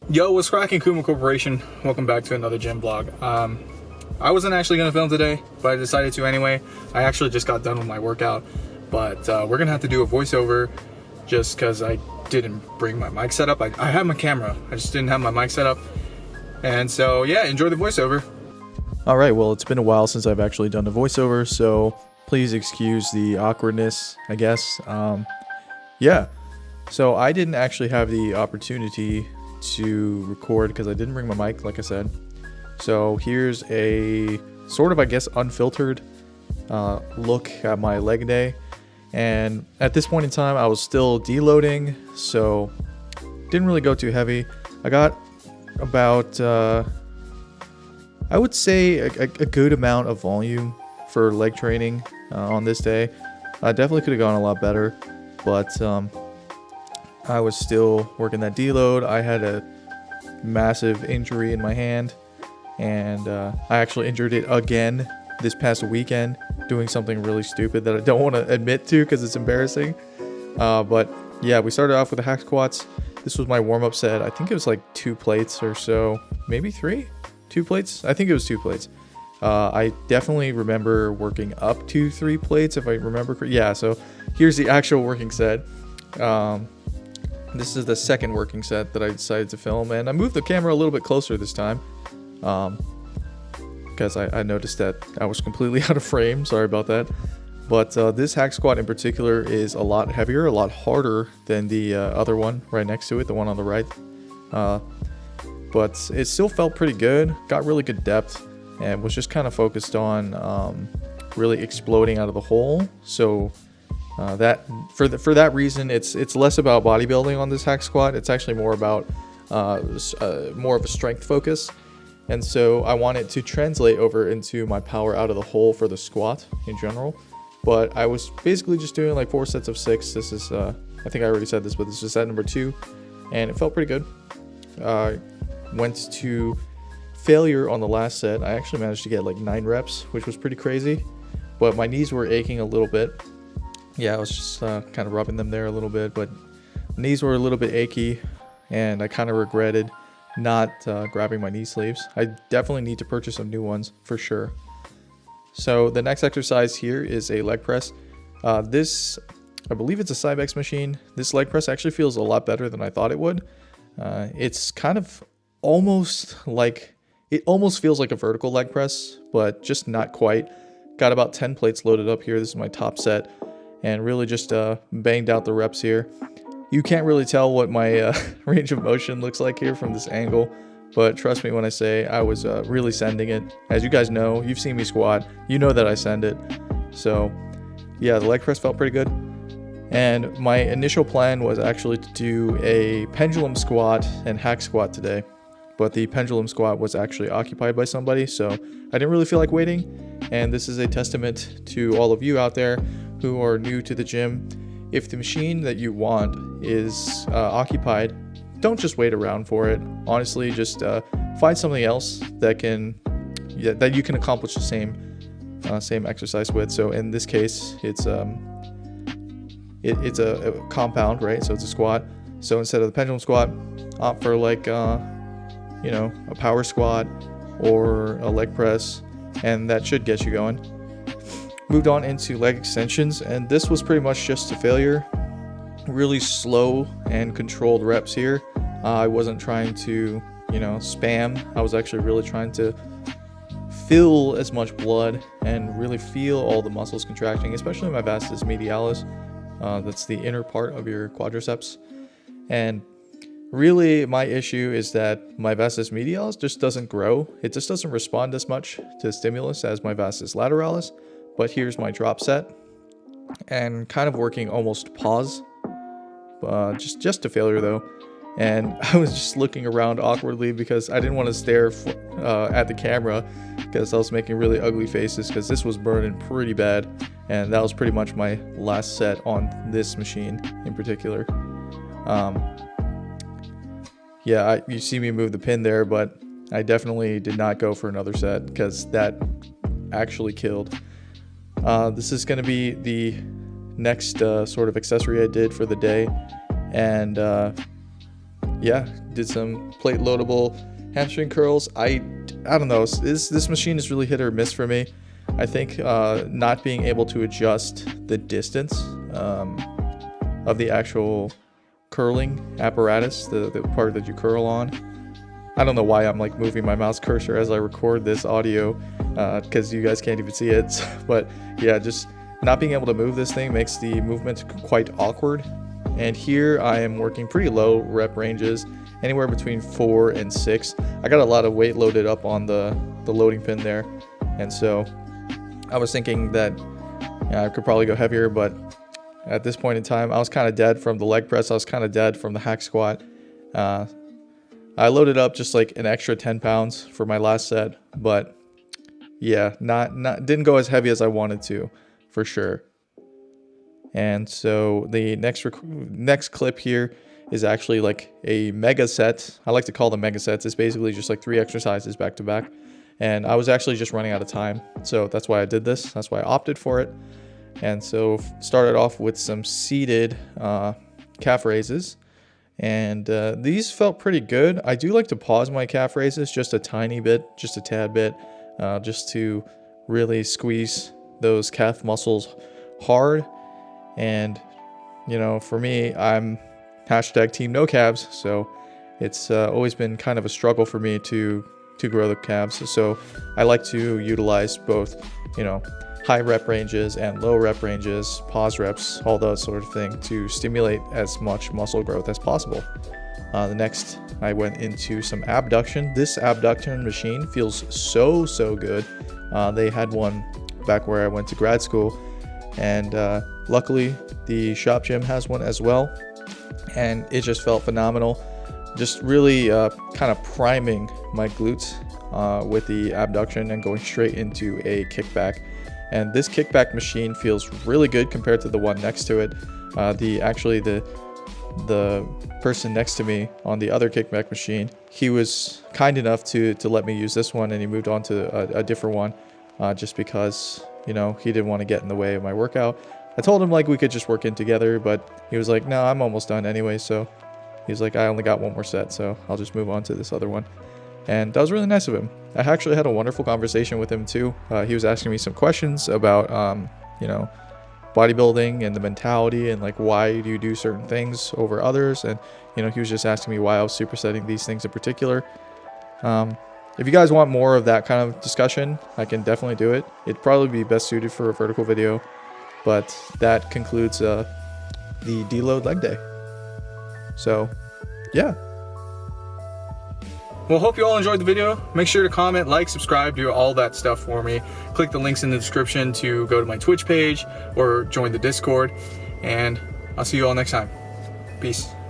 Yo, what's cracking, Kuma Corporation? Welcome back to another gym vlog. I wasn't actually gonna film today, but I decided to anyway. I actually just got done with my workout, but we're gonna have to do a voiceover just because I didn't bring my mic set up. I have my camera, I just didn't have my mic set up. And so yeah, enjoy the voiceover. All right, well, it's been a while since I've actually done a voiceover, so please excuse the awkwardness, I guess. Yeah, so I didn't actually have the opportunity to record because I didn't bring my mic, like I said. So here's a sort of, I guess, unfiltered look at my leg day. And at this point in time, I was still deloading, so didn't really go too heavy. I got about, I would say, a good amount of volume for leg training on this day. I definitely could have gone a lot better, but I was still working that deload. I had a massive injury in my hand, and I actually injured it again this past weekend doing something really stupid that I don't want to admit to because it's embarrassing. But yeah, we started off with the hack squats. This was my warm-up set. I think it was like 2 plates or so, maybe 3? 2 plates? I think it was 2 plates. I definitely remember working up to 3 plates if I remember correctly. Yeah, so here's the actual working set. This is the second working set that I decided to film, and I moved the camera a little bit closer this time because I noticed that I was completely out of frame. Sorry about that. But this hack squat in particular is a lot heavier, a lot harder than the other one right next to it, the one on the right. But it still felt pretty good, got really good depth, and was just kind of focused on really exploding out of the hole. So that for that reason, it's less about bodybuilding on this hack squat. It's actually more about more of a strength focus. And so I want it to translate over into my power out of the hole for the squat in general. But I was basically just doing like 4 sets of 6. This is, I think I already said this, but this is set number 2. And it felt pretty good. Went to failure on the last set. I actually managed to get like 9 reps, which was pretty crazy. But my knees were aching a little bit. Yeah, I was just kind of rubbing them there a little bit. But knees were a little bit achy. And I kind of regretted not grabbing my knee sleeves. I definitely need to purchase some new ones for sure. So the next exercise here is a leg press. This, I believe it's a Cybex machine. This leg press actually feels a lot better than I thought it would. It's kind of almost like, it almost feels like a vertical leg press, but just not quite. Got about 10 plates loaded up here. This is my top set, and really just banged out the reps here. You can't really tell what my range of motion looks like here from this angle, but trust me when I say I was really sending it. As you guys know, you've seen me squat, you know that I send it. So yeah, the leg press felt pretty good. And my initial plan was actually to do a pendulum squat and hack squat today, but the pendulum squat was actually occupied by somebody, so I didn't really feel like waiting. And this is a testament to all of you out there who are new to the gym. If the machine that you want is occupied, don't just wait around for it. Honestly, just find something else that you can accomplish the same exercise with. So in this case, it's a compound, right? So it's a squat. So instead of the pendulum squat, opt for like a power squat or a leg press, and that should get you going. Moved on into leg extensions, and this was pretty much just a failure. Really slow and controlled reps here. I wasn't trying to, spam. I was actually really trying to fill as much blood and really feel all the muscles contracting, especially my vastus medialis. That's the inner part of your quadriceps. And really my issue is that my vastus medialis just doesn't grow. It just doesn't respond as much to stimulus as my vastus lateralis. But here's my drop set, and kind of working almost pause, just to failure though. And I was just looking around awkwardly because I didn't want to stare at the camera because I was making really ugly faces because this was burning pretty bad. And that was pretty much my last set on this machine in particular. Yeah, you see me move the pin there, but I definitely did not go for another set because that actually killed. This is going to be the next sort of accessory I did for the day, and yeah, did some plate loadable hamstring curls. I don't know, this machine is really hit or miss for me. I think not being able to adjust the distance of the actual curling apparatus, the part that you curl on. I don't know why I'm like moving my mouse cursor as I record this audio, because you guys can't even see it. But yeah, just not being able to move this thing makes the movement quite awkward. And here I am working pretty low rep ranges, anywhere between 4 and 6. I got a lot of weight loaded up on the loading pin there, and so I was thinking that I could probably go heavier, but at this point in time, I was kind of dead from the leg press. I was kind of dead from the hack squat. I loaded up just like an extra 10 pounds for my last set, but yeah, didn't go as heavy as I wanted to, for sure. And so the next clip here is actually like a mega set. I like to call them mega sets. It's basically just like 3 exercises back to back. And I was actually just running out of time, so that's why I did this. That's why I opted for it. And so started off with some seated calf raises. And these felt pretty good. I do like to pause my calf raises just a tiny bit, just a tad bit, just to really squeeze those calf muscles hard. And, you know, for me, I'm hashtag team no calves, so it's always been kind of a struggle for me to grow the calves. So I like to utilize both, you know, high rep ranges and low rep ranges, pause reps, all that sort of thing, to stimulate as much muscle growth as possible. The next, I went into some abduction. This abduction machine feels so good. They had one back where I went to grad school, and luckily the shop gym has one as well, and it just felt phenomenal. Just really kind of priming my glutes with the abduction and going straight into a kickback. And this kickback machine feels really good compared to the one next to it. The person next to me on the other kickback machine, he was kind enough to let me use this one, and he moved on to a different one just because, you know, he didn't want to get in the way of my workout. I told him like we could just work in together, but he was like, no, I'm almost done anyway. So he's like, I only got one more set, so I'll just move on to this other one. And that was really nice of him. I actually had a wonderful conversation with him too. He was asking me some questions about, you know, bodybuilding and the mentality, and like, why do you do certain things over others? And, you know, he was just asking me why I was supersetting these things in particular. If you guys want more of that kind of discussion, I can definitely do it. It'd probably be best suited for a vertical video, but that concludes the deload leg day. So, yeah. Well, hope you all enjoyed the video. Make sure to comment, like, subscribe, do all that stuff for me. Click the links in the description to go to my Twitch page or join the Discord. And I'll see you all next time. Peace.